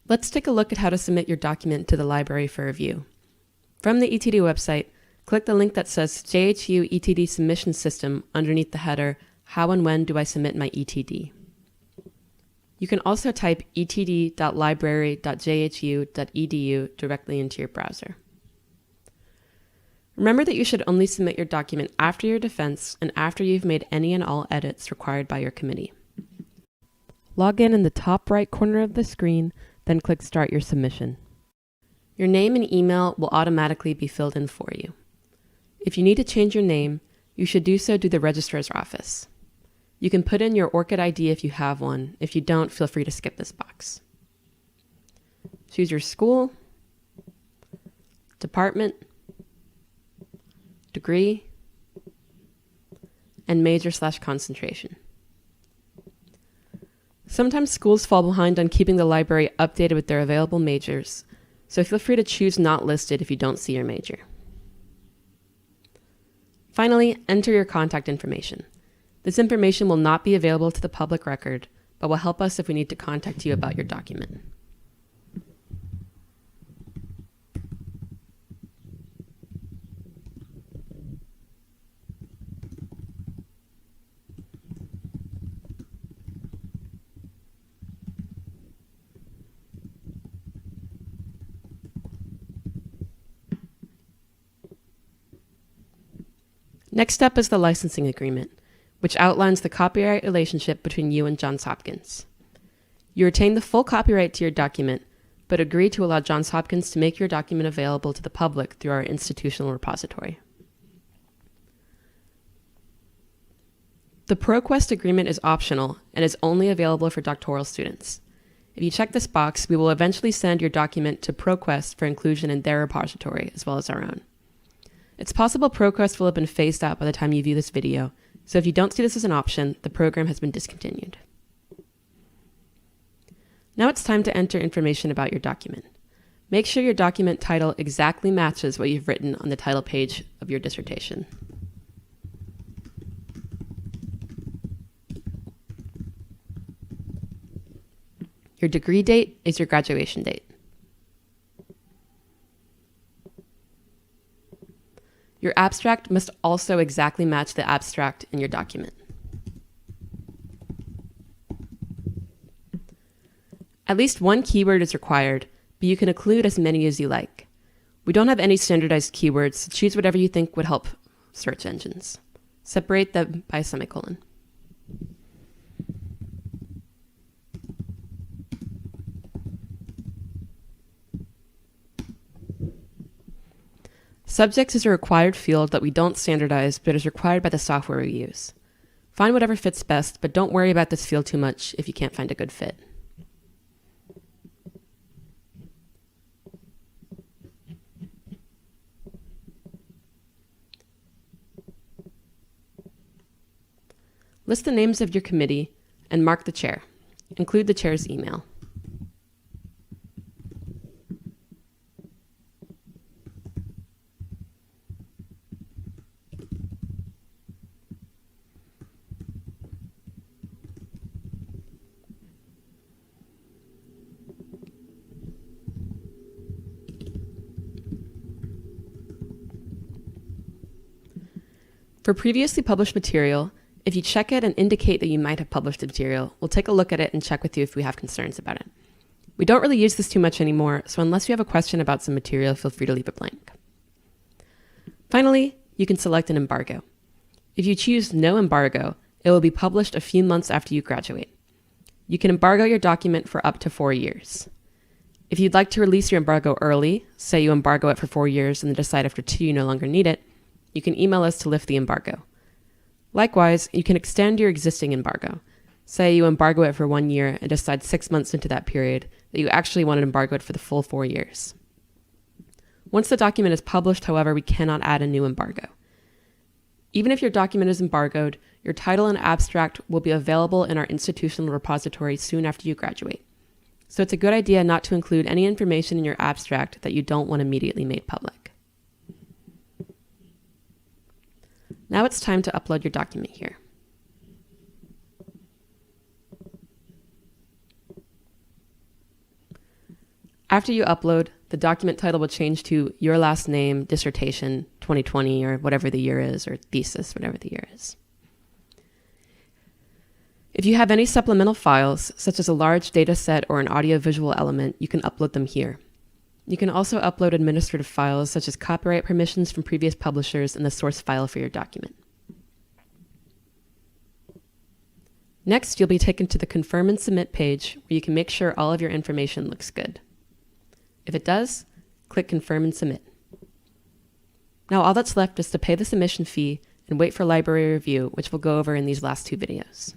Let's take a look at how to submit your document to the library for review. From the ETD website, click the link that says JHU ETD Submission System underneath the header, How and When Do I Submit My ETD? You can also type etd.library.jhu.edu directly into your browser. Remember that you should only submit your document after your defense and after you've made any and all edits required by your committee. Log in the top right corner of the screen, then click Start Your Submission. Your name and email will automatically be filled in for you. If you need to change your name, you should do so through the registrar's office. You can put in your ORCID ID if you have one. If you don't, feel free to skip this box. Choose your school, department, degree, and major/concentration. Sometimes schools fall behind on keeping the library updated with their available majors, so feel free to choose Not Listed if you don't see your major. Finally, enter your contact information. This information will not be available to the public record, but will help us if we need to contact you about your document. Next up is the licensing agreement, which outlines the copyright relationship between you and Johns Hopkins. You retain the full copyright to your document, but agree to allow Johns Hopkins to make your document available to the public through our institutional repository. The ProQuest agreement is optional and is only available for doctoral students. If you check this box, we will eventually send your document to ProQuest for inclusion in their repository as well as our own. It's possible ProQuest will have been phased out by the time you view this video, so if you don't see this as an option, the program has been discontinued. Now it's time to enter information about your document. Make sure your document title exactly matches what you've written on the title page of your dissertation. Your degree date is your graduation date. Your abstract must also exactly match the abstract in your document. At least one keyword is required, but you can include as many as you like. We don't have any standardized keywords, so choose whatever you think would help search engines. Separate them by a semicolon. Subjects is a required field that we don't standardize, but is required by the software we use. Find whatever fits best, but don't worry about this field too much if you can't find a good fit. List the names of your committee and mark the chair. Include the chair's email. For previously published material, if you check it and indicate that you might have published the material, we'll take a look at it and check with you if we have concerns about it. We don't really use this too much anymore, so unless you have a question about some material, feel free to leave it blank. Finally, you can select an embargo. If you choose no embargo, it will be published a few months after you graduate. You can embargo your document for up to 4 years. If you'd like to release your embargo early, say you embargo it for 4 years and then decide after 2 you no longer need it, you can email us to lift the embargo. Likewise, you can extend your existing embargo. Say you embargo it for 1 year and decide 6 months into that period that you actually want to embargo it for the full 4 years. Once the document is published, however, we cannot add a new embargo. Even if your document is embargoed, your title and abstract will be available in our institutional repository soon after you graduate. So it's a good idea not to include any information in your abstract that you don't want immediately made public. Now it's time to upload your document here. After you upload, the document title will change to your last name, dissertation, 2020, or whatever the year is, or thesis, whatever the year is. If you have any supplemental files, such as a large data set or an audio-visual element, you can upload them here. You can also upload administrative files, such as copyright permissions from previous publishers and the source file for your document. Next, you'll be taken to the Confirm and Submit page, where you can make sure all of your information looks good. If it does, click Confirm and Submit. Now all that's left is to pay the submission fee and wait for library review, which we'll go over in these last two videos.